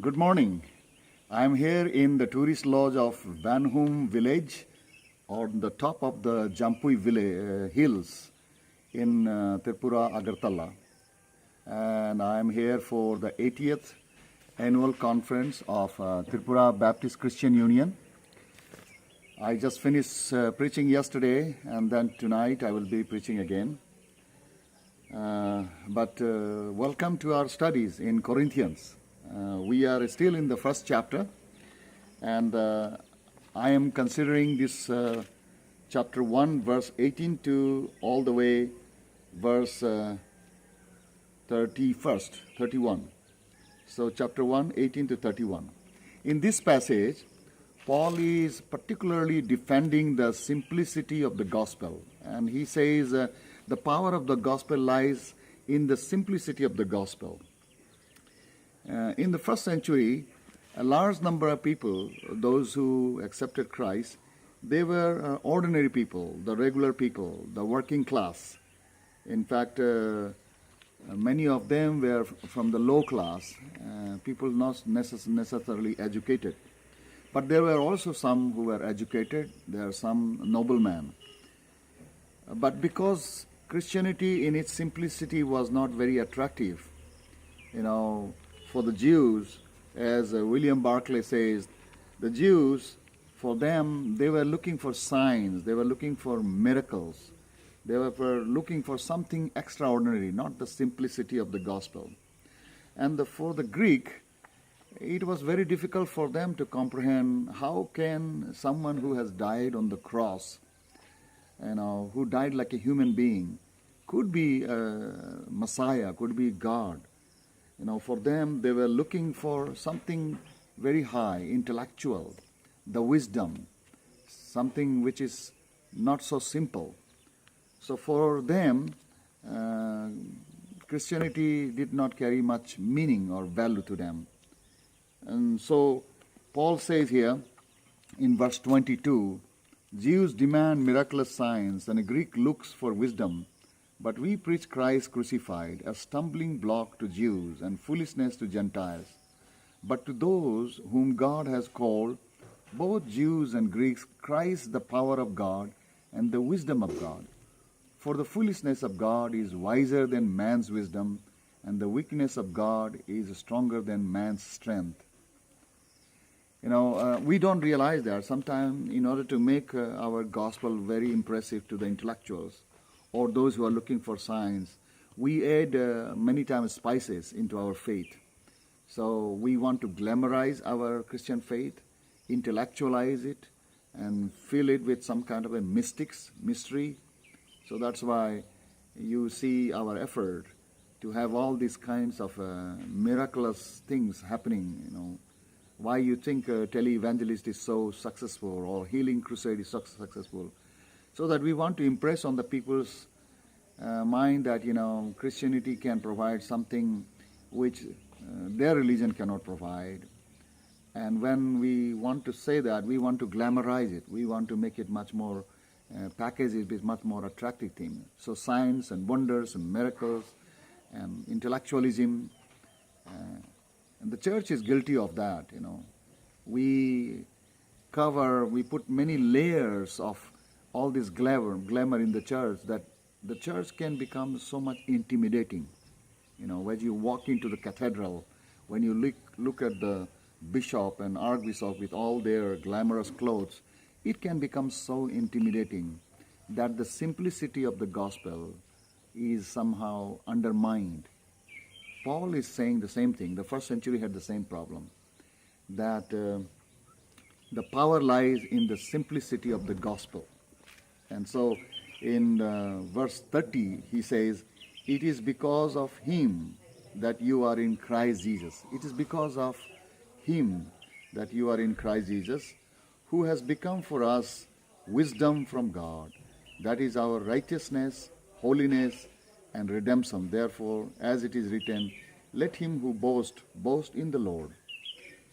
Good morning. I am here in the tourist lodge of Vanhum village on the top of the Jampui hills in Tripura, Agartala. And I am here for the 80th annual conference of Tripura Baptist Christian Union. I just finished preaching yesterday, and then tonight I will be preaching again. But welcome to our studies in Corinthians. We are still in the first chapter, and I am considering this chapter 1, verse 18 to all the way verse 31. So chapter 1, 18 to 31. In this passage, Paul is particularly defending the simplicity of the gospel. And he says the power of the gospel lies in the simplicity of the gospel. In the first century, a large number of people, those who accepted Christ, they were ordinary people, the regular people, the working class. In fact, many of them were from the low class, people not necessarily educated. But there were also some who were educated, there are some noblemen. But because Christianity in its simplicity was not very attractive, for the Jews, as William Barclay says, the Jews, for them, they were looking for signs, they were looking for miracles, they were looking for something extraordinary, not the simplicity of the gospel. And for the Greek, it was very difficult for them to comprehend how can someone who has died on the cross, who died like a human being, could be a Messiah, could be God. For them, they were looking for something very high, intellectual, the wisdom, something which is not so simple. So for them, Christianity did not carry much meaning or value to them. And so Paul says here in verse 22, Jews demand miraculous signs and a Greek looks for wisdom. But we preach Christ crucified, a stumbling block to Jews and foolishness to Gentiles. But to those whom God has called, both Jews and Greeks, Christ the power of God and the wisdom of God. For the foolishness of God is wiser than man's wisdom, and the weakness of God is stronger than man's strength. We don't realize that sometimes in order to make our gospel very impressive to the intellectuals, or those who are looking for signs, we add many times spices into our faith. So we want to glamorize our Christian faith, intellectualize it, and fill it with some kind of a mystery. So that's why you see our effort to have all these kinds of miraculous things happening. Why you think televangelist is so successful or healing crusade is so successful. So that we want to impress on the people's mind that, Christianity can provide something which their religion cannot provide. And when we want to say that, we want to glamorize it. We want to make it much more, package it with much more attractive thing. So signs and wonders and miracles and intellectualism. And the church is guilty of that, We put many layers of all this glamour in the church that the church can become so much intimidating. When you walk into the cathedral, when you look at the bishop and archbishop with all their glamorous clothes, it can become so intimidating that the simplicity of the gospel is somehow undermined. Paul is saying the same thing. The first century had the same problem, that the power lies in the simplicity of the gospel. And so in verse 30, he says, it is because of him that you are in Christ Jesus. It is because of him that you are in Christ Jesus, who has become for us wisdom from God. That is our righteousness, holiness, and redemption. Therefore, as it is written, let him who boast in the Lord.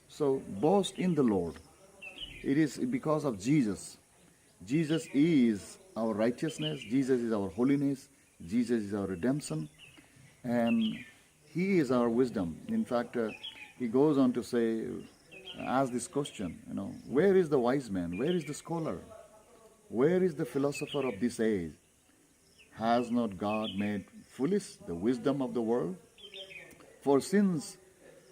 So boast in the Lord. It is because of Jesus. Jesus is our righteousness, Jesus is our holiness, Jesus is our redemption, and He is our wisdom. In fact, he goes on to say, ask this question, where is the wise man? Where is the scholar? Where is the philosopher of this age? Has not God made foolish the wisdom of the world? For since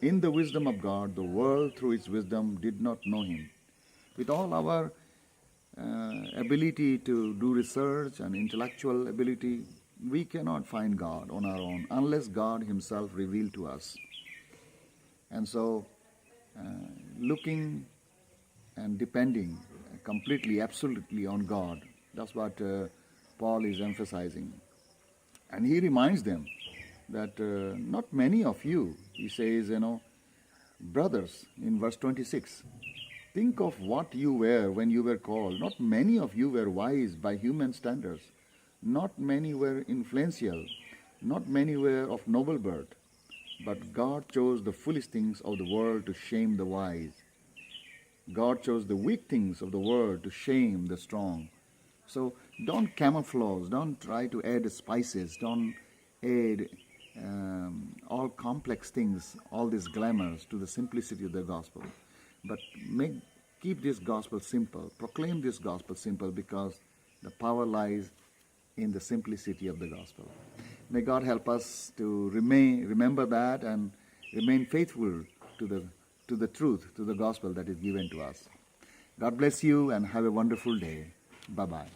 in the wisdom of God, the world through its wisdom did not know him. With all our ability to do research and intellectual ability, we cannot find God on our own unless God himself revealed to us. And so, looking and depending completely, absolutely on God, that's what Paul is emphasizing. And he reminds them that not many of you, he says, brothers, in verse 26, think of what you were when you were called. Not many of you were wise by human standards. Not many were influential. Not many were of noble birth. But God chose the foolish things of the world to shame the wise. God chose the weak things of the world to shame the strong. So don't camouflage, don't try to add spices, don't add all complex things, all these glamours to the simplicity of the gospel. But keep this gospel simple, proclaim this gospel simple, because the power lies in the simplicity of the gospel. May God help us to remember that and remain faithful to the truth, to the gospel that is given to us. God bless you and have a wonderful day. Bye-bye.